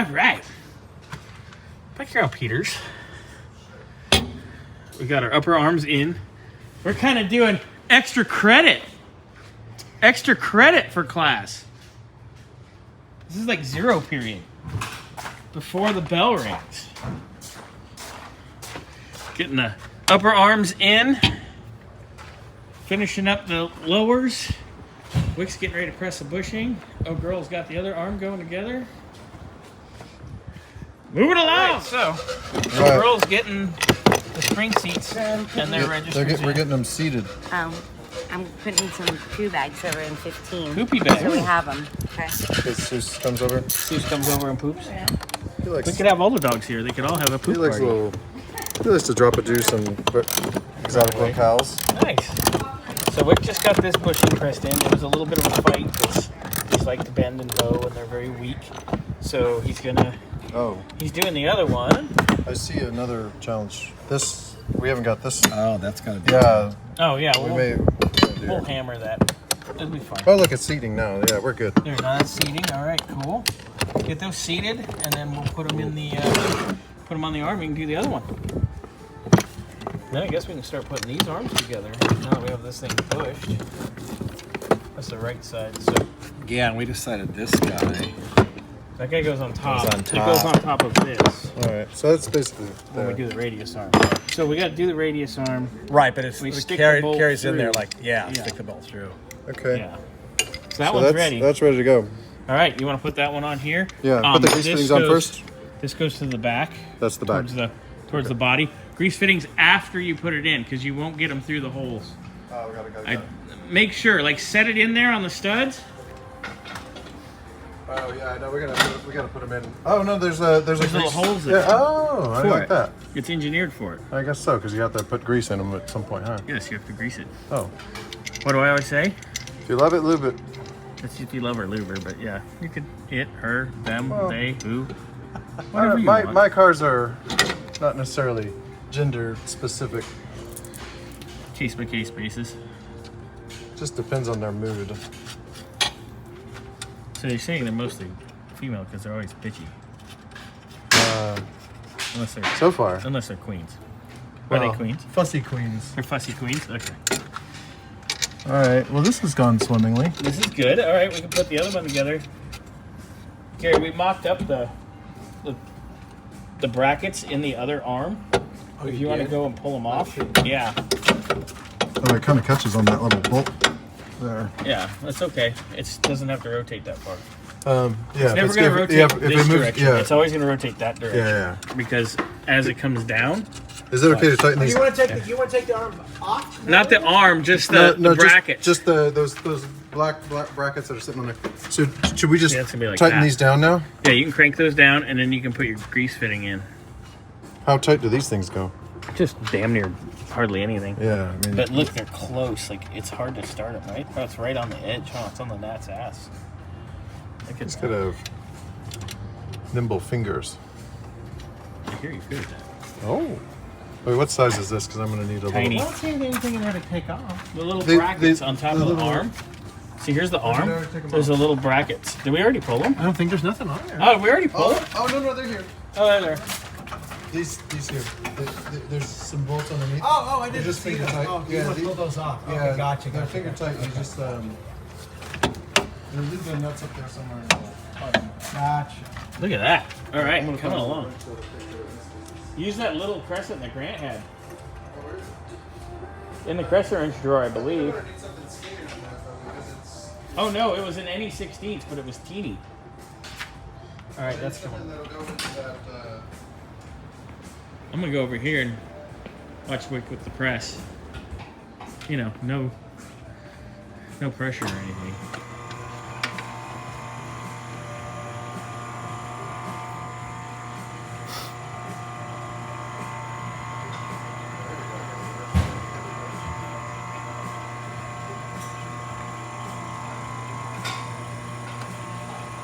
All right. Back here, Peters. We got our upper arms in. We're kind of doing extra credit. Extra credit for class. This is like 0 period. Before the bell rings. Getting the upper arms in. Finishing up the lowers. Wick's getting ready to press a bushing. Oh, girl's got the other arm going together. Moving along. Right, so, the girl's getting the spring seats and they're registered. We're getting them seated. I'm putting some poo bags over in 15. Poopy bags. So we have them. Okay. Seuss comes over. Seuss comes over and poops. Yeah. We could have all the dogs here. They could all have a poop party. He likes to drop a deuce on exotic locales. Nice. So Wick just got this bushing pressed in. It was a little bit of a fight because these like to bend and bow and they're very weak. So he's gonna. Oh. He's doing the other one. I see another challenge. This we haven't got this. Oh, that's gotta be. Yeah. Oh yeah. We'll hammer that. It'll be fine. Oh, look, it's seating now. Yeah, we're good. There's not seating. All right, cool. Get those seated, and then we'll put them in the put them on the arm. You can do the other one. Then I guess we can start putting these arms together. Now that we have this thing pushed. That's the right side. So Yeah, and we decided this guy. that guy goes on top. Goes on It goes on top of this All right, so that's basically when we do the radius arm. So we got to do the radius arm. Right, but it's We it stick the bolt carries in there through. like, stick the bolt through. Okay. Yeah. So that So one's ready. That's ready to go. All right, you want to put that one on here? Yeah. Put the grease this fittings on goes- first. This goes to the back. That's the back. Towards the body. Grease fittings after you put it in because you won't get them through the holes. Oh, we gotta go. Make sure, like, set it in there on the studs. Oh yeah, I know. We gotta put them in. Oh no, there's a little grease. holes in Yeah. it. Oh, I For like it. that. It's engineered for it. I guess so, because you have to put grease in them at some point, huh? Yes, you have to grease it. Oh, What do I always say? if you love it, lube it. That's if you love her, lube her, but yeah, you could it, her, them, Well, they, who, whatever you my want. my cars are not necessarily gender specific. Case by case basis. Just depends on their mood. So you're saying they're mostly female because they're always bitchy, unless they're queens. Are they queens? Fussy queens. They're fussy queens. Okay. All right. Well, this has gone swimmingly. This is good. All right, we can put the other one together. Gary, we mocked up the brackets in the other arm. Oh, if you want to go and pull them off, yeah, Oh, it kind of catches on that little bolt there. yeah, that's okay. It doesn't have to rotate that far. Yeah. It's never going to rotate this direction. Yeah. It's always going to rotate that direction. Yeah. Because as it comes down, Is it okay to tighten these? You want to take the arm off? not the arm, just the brackets. Just those black brackets that are sitting on there. So should we just Yeah, it's gonna be like tighten that. these down now? Yeah, you can crank those down, and then you can put your grease fitting in. How tight do these things go? Just damn near hardly anything. Yeah, I mean, But look, they're close. Like, it's hard to start them, right? Oh, it's right on the edge. Oh, it's on the gnat's ass. Look at just that. gotta have nimble fingers. I hear you good at that. Oh. Wait, what size is this? Because I'm gonna need a Tiny. I little. don't see anything in there to take off. The little They- brackets they- on top the of the little- arm. See, here's the arm. never take 'em There's off. a little brackets. Did we already pull them? I don't think there's nothing on there. Oh, we already pulled them? Oh no, they're here. Oh, they're there. These here. There's some bolts underneath. Oh, I They're didn't just see finger that. tight. Oh, you Yeah, want to the- pull those off. Yeah, Okay, gotcha. They're finger tight. You just leave the nuts up there somewhere. Gotcha. Look at that. All right, coming along. Use that little crescent that Grant had. In the crescent wrench drawer, I believe. Oh no, it was an any 16th, but it was teeny. All right, that's cool. I'm gonna go over here and watch Wick with the press. You know, no pressure or anything.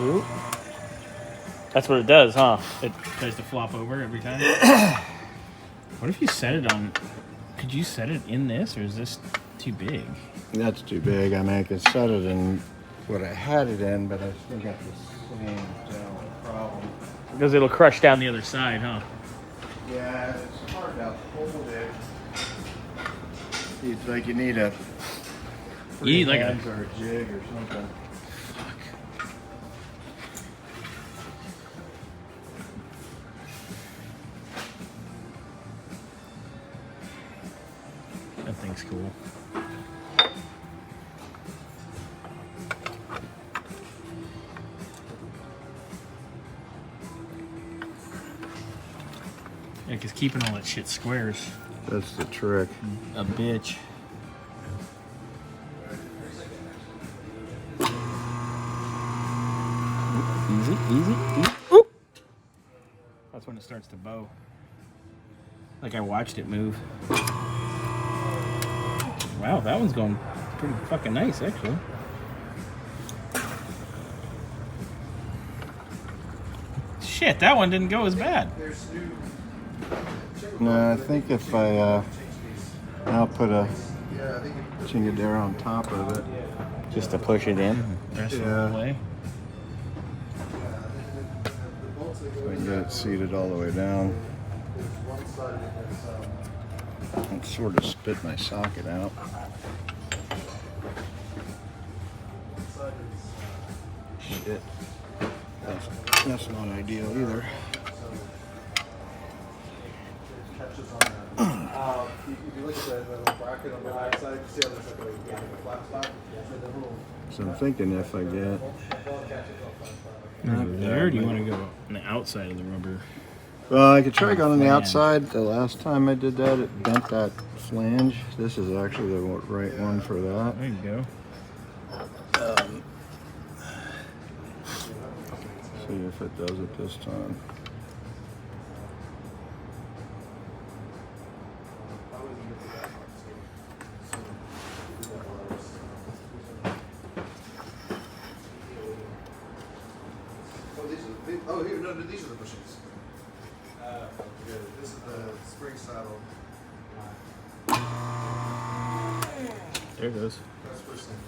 Ooh. That's what it does, huh? It tries to flop over every time. What if you set it on... Could you set it in this, or is this too big? That's too big. I mean, I could set it in what I had it in, but I still got the same general problem. Because it'll crush down the other side, huh? Yeah, it's hard to hold it. It's like you need a You need like a hands or a jig or something. That thing's cool. Yeah, because keeping all that shit squares That's the trick. a bitch. Easy, easy, easy. Oop. That's when it starts to bow. Like I watched it move. Wow, that one's going pretty fucking nice, actually. Shit, that one didn't go as bad. No, I think if I'll put a chingadera on top of it. Just to push it in. Rest of the way. So I can get it seated all the way down. And sort of spit my socket out. Shit. That's not ideal either. If you look at the bracket on the backside, you see how there's like a flat spot? So I'm thinking if I get There, or do you want to go on the outside of the rubber? well, I could try going on the Flange. outside. The last time I did that, it bent that flange. This is actually the right one for that. There you go. See if it does it this time. Oh, here, no, these are the bushings. This is the spring saddle. There it goes. That's first thing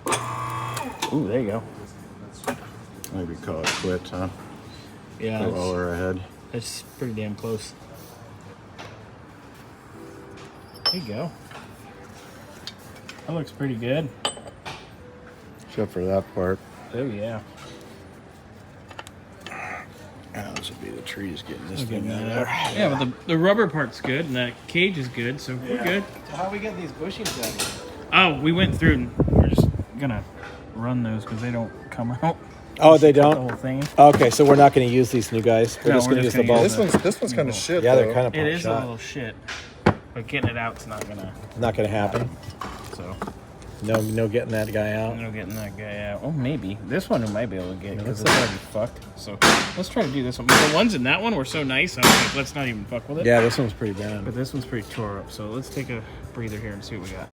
situation. Ooh, there you go. Maybe call it quits, huh? Yeah, Go over ahead. that's pretty damn close. There you go. That looks pretty good. Except for that part. Oh, yeah. This would be the trees getting this Look at thing out of that. there. Yeah, but the rubber part's good, and that cage is good, so we're good. So how we get these bushings out of here? Oh, we went through, and we're just gonna run those because they don't come out. Oh, they The don't? whole thing. Okay, so we're not going to use these new guys. We're No, just we're going to just use the gonna balls. use This one's kind of shit. Yeah, they're though. kind of It is a shot. little shit, but getting it out's not gonna. Not going to happen. So No getting that guy out. no getting that guy out. Oh, maybe this one we might be able to get because looks it's already fucked. So let's try to do this one. But the ones in that one were so nice. I was like, let's not even fuck with it. Yeah, this one's pretty bad. But this one's pretty tore up. So let's take a breather here and see what we got.